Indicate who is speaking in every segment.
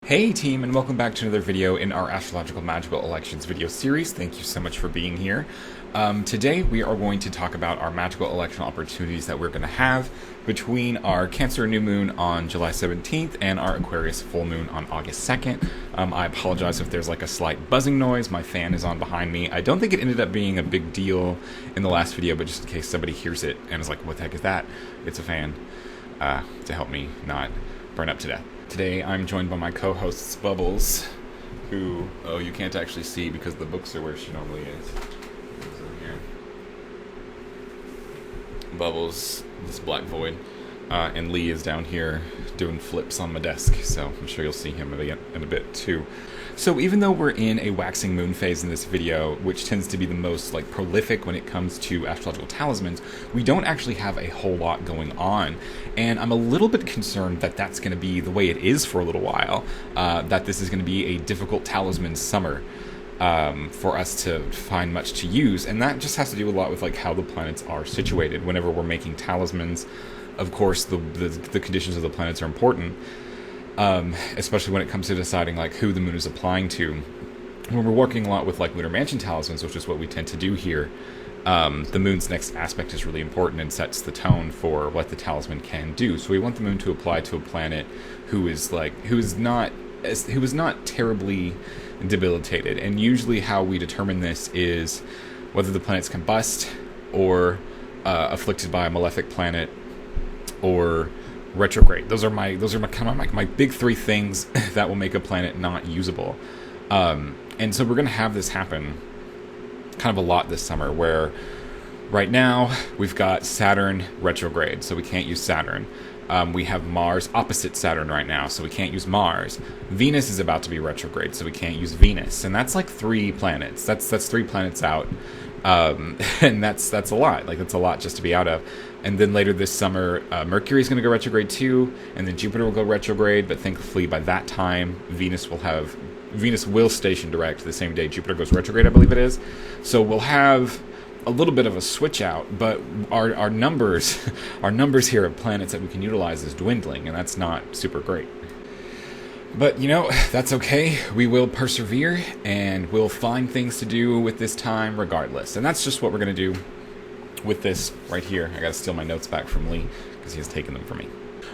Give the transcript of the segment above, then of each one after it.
Speaker 1: Hey team, and welcome back to another video in our Astrological Magical Elections video series. Thank you so much for being here. Today we are going to talk about our magical election opportunities that we're going to have between our Cancer new moon on July 17th and our Aquarius full moon on August 2nd. I apologize if there's like a slight buzzing noise. My fan is on behind me. I don't think it ended up being a big deal in the last video, but just in case somebody hears it and is like, what the heck is that? It's a fan to help me not burn up to death. Today I'm joined by my co-hosts Bubbles, who, you can't actually see because the books are where she normally is. Bubbles, this black void, and Lee is down here doing flips on my desk, so I'm sure you'll see him in a bit too. So even though we're in a waxing moon phase in this video, which tends to be the most prolific when it comes to astrological talismans, we don't actually have a whole lot going on, and I'm a little bit concerned that that's going to be the way it is for a little while, that this is going to be a difficult talisman summer for us to find much to use, and that just has to do a lot with how the planets are situated. Whenever we're making talismans, of course the conditions of the planets are important, especially when it comes to deciding who the moon is applying to. When we're working a lot with Lunar Mansion talismans, which is what we tend to do here, the moon's next aspect is really important and sets the tone for what the talisman can do. So we want the moon to apply to a planet who is not terribly debilitated, and usually how we determine this is whether the planet's combust or afflicted by a malefic planet or retrograde. Those are my kind of my big three things that will make a planet not usable. And so we're going to have this happen kind of a lot this summer, where right now we've got Saturn retrograde, so we can't use Saturn. We have Mars opposite Saturn right now, so we can't use Mars. Venus is about to be retrograde, so we can't use Venus. And that's 3 planets. That's 3 planets out. And that's a lot. That's a lot just to be out of. And then later this summer, Mercury is going to go retrograde too, and then Jupiter will go retrograde, but thankfully by that time, Venus will station direct the same day Jupiter goes retrograde, I believe it is. So we'll have a little bit of a switch out, but our numbers here of planets that we can utilize is dwindling, and that's not super great. But that's okay. We will persevere, and we'll find things to do with this time regardless. And that's just what we're going to do with this right here. I got to steal my notes back from Lee because he has taken them from me.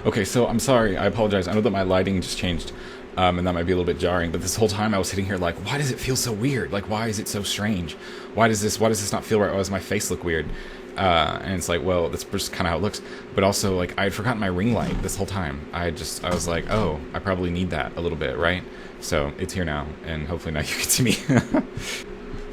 Speaker 1: Okay, so I'm sorry. I apologize. I know that my lighting just changed, and that might be a little bit jarring, but this whole time I was sitting here why does it feel so weird? Why is it so strange? Why does this not feel right? Why does my face look weird? And it's well, that's just kind of how it looks. But also, I had forgotten my ring light this whole time. I was like, oh, I probably need that a little bit, right? So it's here now, and hopefully now you can see me.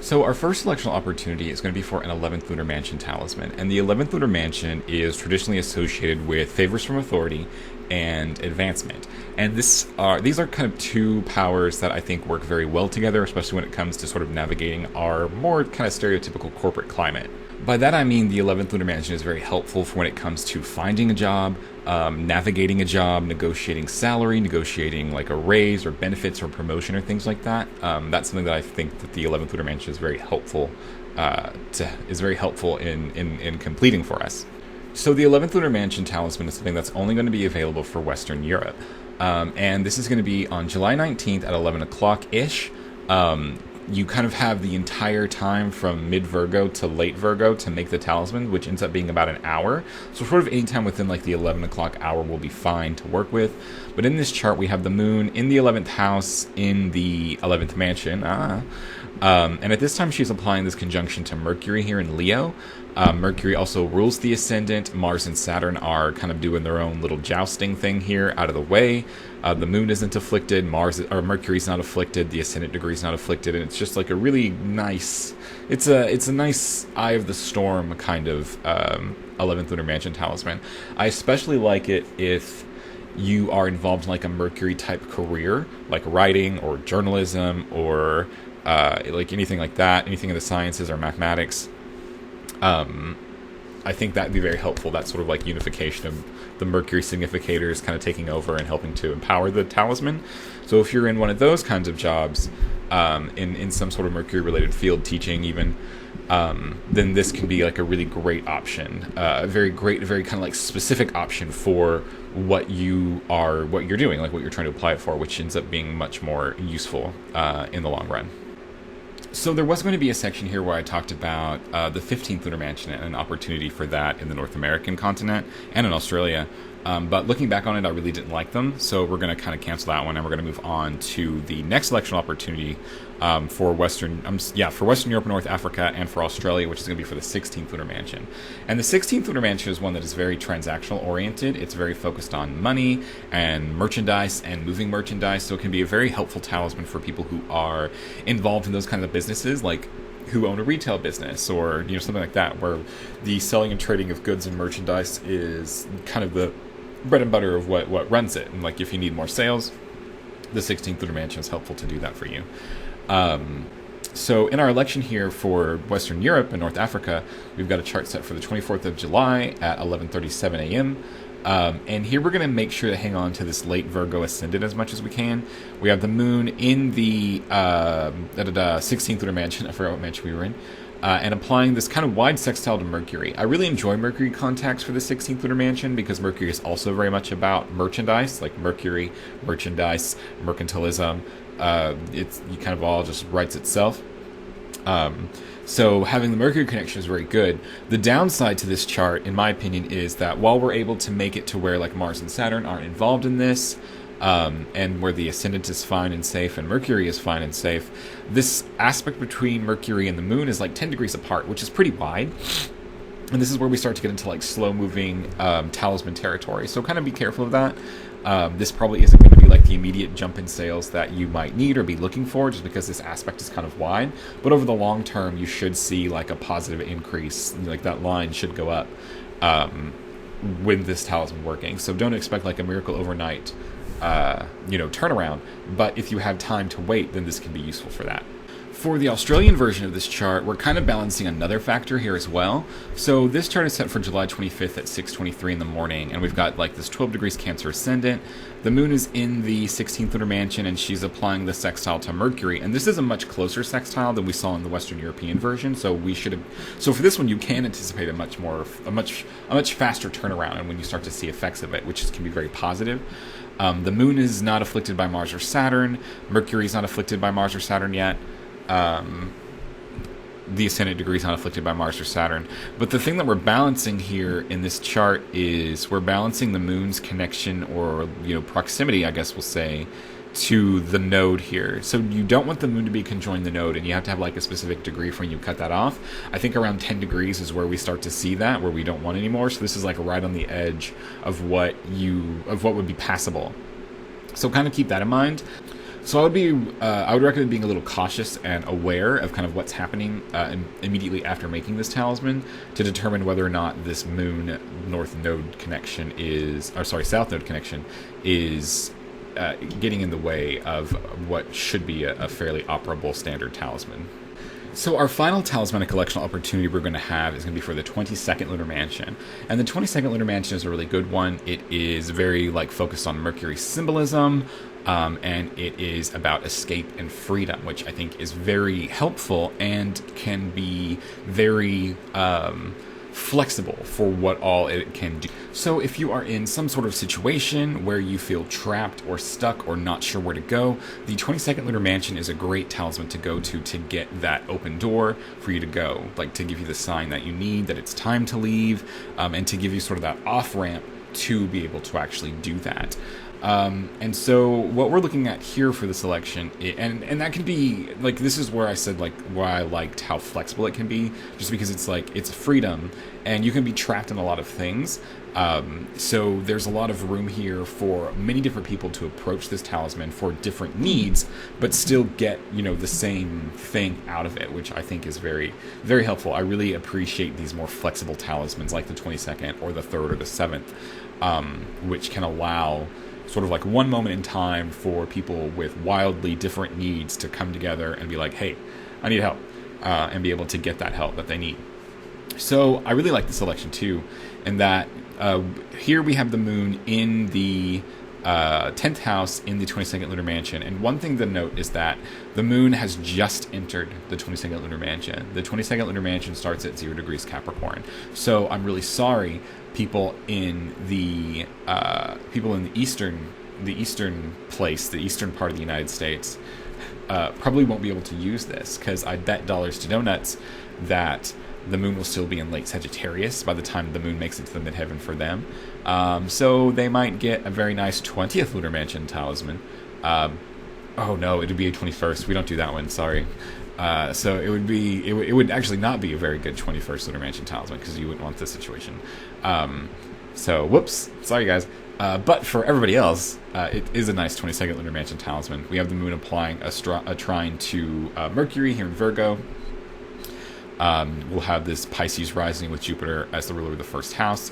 Speaker 1: So our first selectional opportunity is going to be for an 11th Lunar Mansion talisman. And the 11th Lunar Mansion is traditionally associated with favors from authority and advancement. And these are kind of 2 powers that I think work very well together, especially when it comes to sort of navigating our more kind of stereotypical corporate climate. By that I mean the 11th Lunar Mansion is very helpful for when it comes to finding a job, navigating a job, negotiating salary, negotiating a raise or benefits or promotion or things like that. That's something that I think that the 11th Lunar Mansion is very helpful in completing for us. So the 11th Lunar Mansion talisman is something that's only going to be available for Western Europe. And this is going to be on July 19th at 11 o'clock-ish. You kind of have the entire time from mid-Virgo to late Virgo to make the talisman, which ends up being about an hour. So sort of any time within the 11 o'clock hour will be fine to work with. But in this chart, we have the moon in the 11th house in the 11th mansion. And at this time, she's applying this conjunction to Mercury here in Leo. Mercury also rules the ascendant. Mars and Saturn are kind of doing their own little jousting thing here out of the way. The moon isn't afflicted. Mercury's not afflicted. The ascendant degree is not afflicted, and it's just a really nice. It's a nice eye of the storm kind of 11th Lunar Mansion talisman. I especially like it if you are involved in a Mercury type career, like writing or journalism or anything like that, anything in the sciences or mathematics. I think that'd be very helpful. That sort of unification of the Mercury significators kind of taking over and helping to empower the talisman. So if you're in one of those kinds of jobs, in some sort of Mercury-related field, teaching even, then this can be like a really great option, a very kind of like specific option for what you're doing, like what you're trying to apply it for, which ends up being much more useful in the long run. So there was going to be a section here where I talked about the 15th lunar mansion and an opportunity for that in the North American continent and in Australia. But looking back on it, I really didn't like them, so we're going to kind of cancel that one, and we're going to move on to the next electional opportunity for Western Europe and North Africa, and for Australia, which is going to be for the 16th lunar mansion. And the 16th lunar mansion is one that is very transactional oriented. It's very focused on money and merchandise and moving merchandise, so it can be a very helpful talisman for people who are involved in those kinds of businesses, like who own a retail business or something like that, where the selling and trading of goods and merchandise is kind of the bread and butter of what runs it. And like if you need more sales, the 16th lunar mansion is helpful to do that for you. So in our election here for Western Europe and North Africa, we've got a chart set for the 24th of July at 11:37 a.m. And here we're going to make sure to hang on to this late Virgo ascendant as much as we can. We have the moon in the 16th lunar mansion. I forgot what mansion we were in. And applying this kind of wide sextile to Mercury. I really enjoy Mercury contacts for the 16th lunar mansion because Mercury is also very much about merchandise, like Mercury, merchandise, mercantilism. It kind of all just writes itself. So having the Mercury connection is very good. The downside to this chart, in my opinion, is that while we're able to make it to where like Mars and Saturn aren't involved in this, and where the ascendant is fine and safe and Mercury is fine and safe, this aspect between Mercury and the moon is like 10 degrees apart, which is pretty wide. And this is where we start to get into like slow-moving talisman territory. So kind of be careful of that. This probably isn't going to be like the immediate jump in sales that you might need or be looking for, just because this aspect is kind of wide. But over the long term, you should see like a positive increase. Like that line should go up with this talisman working. So don't expect like a miracle overnight turnaround. But if you have time to wait, then this can be useful for that. For the Australian version of this chart, we're kind of balancing another factor here as well. So this chart is set for July 25th at 6:23 in the morning, and we've got like this 12 degrees Cancer ascendant. The moon is in the 16th lunar mansion, and she's applying the sextile to Mercury. And this is a much closer sextile than we saw in the Western European version. So for this one, you can anticipate a much faster turnaround, and when you start to see effects of it, which can be very positive. The moon is not afflicted by Mars or Saturn. Mercury is not afflicted by Mars or Saturn yet. The ascendant degree is not afflicted by Mars or Saturn. But the thing that we're balancing here in this chart is we're balancing the moon's connection or proximity, I guess we'll say, to the node here. So you don't want the moon to be conjoined the node, and you have to have like a specific degree for when you cut that off. I think around 10 degrees is where we start to see that, where we don't want anymore. So this is like right on the edge of what would be passable. So kind of keep that in mind. So I would recommend being a little cautious and aware of kind of what's happening immediately after making this talisman to determine whether or not this moon south node connection is getting in the way of what should be a fairly operable standard talisman. So our final talismanic electional opportunity we're going to have is going to be for the 22nd lunar mansion. And the 22nd lunar mansion is a really good one. It is very focused on Mercury symbolism, and it is about escape and freedom, which I think is very helpful and can be very flexible for what all it can do. So if you are in some sort of situation where you feel trapped or stuck or not sure where to go, the 22nd lunar mansion is a great talisman to go to get that open door for you to go, to give you the sign that you need, that it's time to leave, and to give you sort of that off-ramp to be able to actually do that. And so what we're looking at here for this election, and that can be, this is where I said, why I liked how flexible it can be, just because it's freedom, and you can be trapped in a lot of things. So there's a lot of room here for many different people to approach this talisman for different needs, but still get, the same thing out of it, which I think is very, very helpful. I really appreciate these more flexible talismans like the 22nd or the 3rd or the 7th, which can allow sort of one moment in time for people with wildly different needs to come together and be like, hey, I need help, and be able to get that help that they need. So I really like this election too, in that here we have the moon in the 10th house in the 22nd lunar mansion. And one thing to note is that the moon has just entered the 22nd lunar mansion. The 22nd lunar mansion starts at 0 degrees Capricorn. So I'm really sorry, people in the eastern place, the eastern part of the United States, probably won't be able to use this, because I bet dollars to donuts that the moon will still be in late Sagittarius by the time the moon makes it to the midheaven for them. So they might get a very nice 20th lunar mansion talisman. Oh no, it would be a 21st. We don't do that one, sorry. So it would actually not be a very good 21st lunar mansion talisman, because you wouldn't want this situation. So whoops, sorry guys. But for everybody else, it is a nice 22nd lunar mansion talisman. We have the moon applying a trine to Mercury here in Virgo. We'll have this Pisces rising with Jupiter as the ruler of the first house.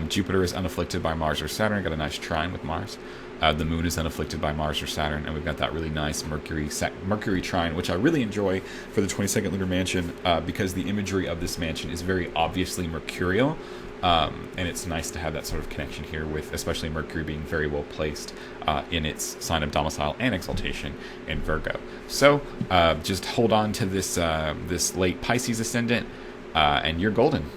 Speaker 1: Jupiter is unafflicted by Mars or Saturn. Got a nice trine with Mars. The moon is unafflicted by Mars or Saturn, and we've got that really nice Mercury trine, which I really enjoy for the 22nd lunar mansion, because the imagery of this mansion is very obviously mercurial. And it's nice to have that sort of connection here, with especially Mercury being very well placed in its sign of domicile and exaltation in Virgo. So just hold on to this late Pisces ascendant, and you're golden.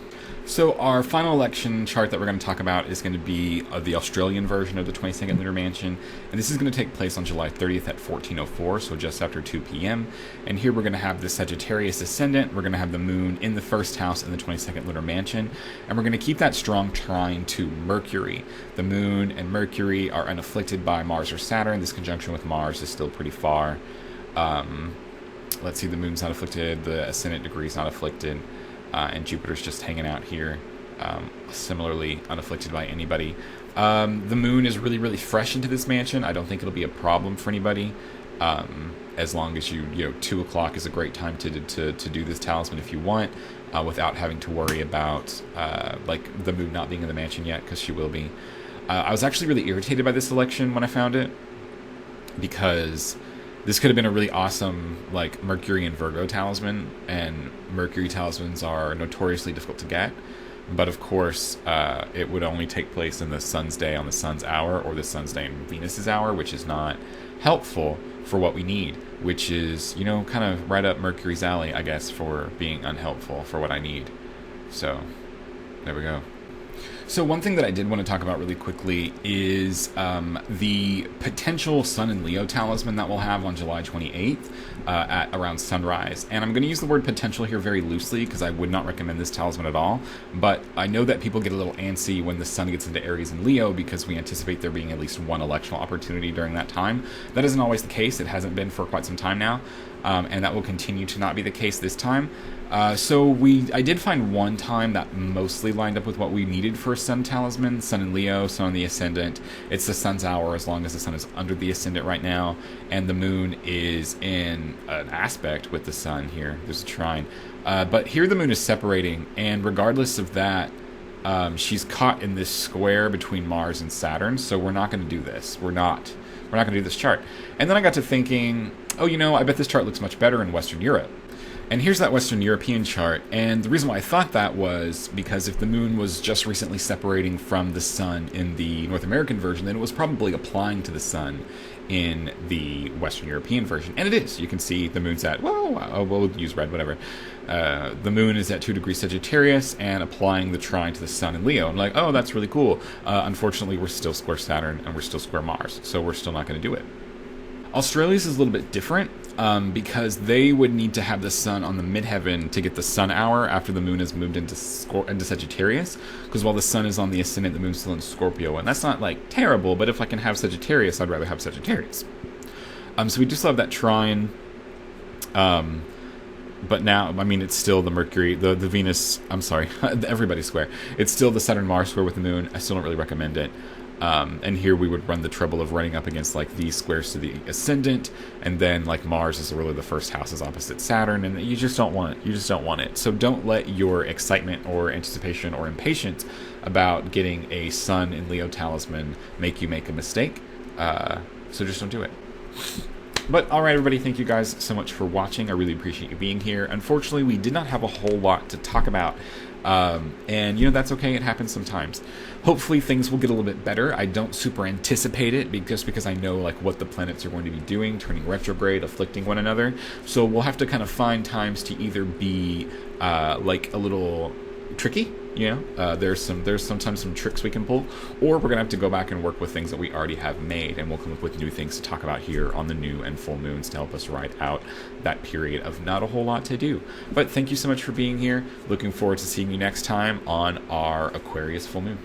Speaker 1: So our final election chart that we're going to talk about is going to be the Australian version of the 22nd lunar mansion, and this is going to take place on July 30th at 14:04, so just after 2 p.m. And here we're going to have the Sagittarius ascendant. We're going to have the moon in the first house in the 22nd lunar mansion, and we're going to keep that strong trine to Mercury. The moon and Mercury are unafflicted by Mars or Saturn. This conjunction with Mars is still pretty far. Let's see, the moon's not afflicted, the ascendant degree is not afflicted. And Jupiter's just hanging out here, similarly unafflicted by anybody. The moon is really, really fresh into this mansion. I don't think it'll be a problem for anybody, as long as you 2 o'clock is a great time to do this talisman if you want, without having to worry about like the moon not being in the mansion yet, because she will be. I was actually really irritated by this election when I found it, because this could have been a really awesome, like, Mercury and Virgo talisman, and Mercury talismans are notoriously difficult to get. But of course, it would only take place in the sun's day on the sun's hour, or the sun's day in Venus's hour, which is not helpful for what we need, which is, kind of right up Mercury's alley, I guess, for being unhelpful for what I need. So, there we go. So one thing that I did want to talk about really quickly is the potential Sun in Leo talisman that we'll have on July 28th at around sunrise. And I'm going to use the word potential here very loosely, because I would not recommend this talisman at all. But I know that people get a little antsy when the Sun gets into Aries and Leo, because we anticipate there being at least one electional opportunity during that time. That isn't always the case. It hasn't been for quite some time now. And that will continue to not be the case this time. So I did find one time that mostly lined up with what we needed for a Sun talisman. Sun in Leo, Sun in the Ascendant. It's the Sun's hour as long as the Sun is under the Ascendant right now, and the Moon is in an aspect with the Sun here. There's a trine. But here the Moon is separating, and regardless of that, she's caught in this square between Mars and Saturn, so we're not going to do this. We're not going to do this chart. And then I got to thinking, I bet this chart looks much better in Western Europe. And here's that Western European chart, and the reason why I thought that was because if the moon was just recently separating from the sun in the North American version, then it was probably applying to the sun in the Western European version. And it is. You can see the moon's at, we'll use red, whatever. The moon is at 2 degrees Sagittarius and applying the trine to the sun in Leo. I'm like, oh, that's really cool. Unfortunately, we're still square Saturn and we're still square Mars, so we're still not going to do it. Australia's is a little bit different, because they would need to have the sun on the midheaven to get the sun hour after the moon has moved into Sagittarius, because while the sun is on the ascendant, the moon's still in Scorpio, and that's not, terrible, but if I can have Sagittarius, I'd rather have Sagittarius. So we do still have that trine, but now, it's still the Mercury, the Venus, everybody's square. It's still the Saturn-Mars square with the moon. I still don't really recommend it. And here we would run the trouble of running up against these squares to the ascendant, and then Mars is really the first house is opposite Saturn, and you just don't want it. You just don't want it. So don't let your excitement or anticipation or impatience about getting a Sun in Leo talisman make you make a mistake. So just don't do it. But all right, everybody, thank you guys so much for watching. I really appreciate you being here. Unfortunately, we did not have a whole lot to talk about. And that's okay. It happens sometimes. Hopefully things will get a little bit better. I don't super anticipate it just because I know like what the planets are going to be doing, turning retrograde, afflicting one another. So we'll have to kind of find times to either be like a little tricky. There's sometimes some tricks we can pull, or we're gonna have to go back and work with things that we already have made, and we'll come up with new things to talk about here on the new and full moons to help us ride out that period of not a whole lot to do. But thank you so much for being here. Looking forward to seeing you next time on our Aquarius full moon.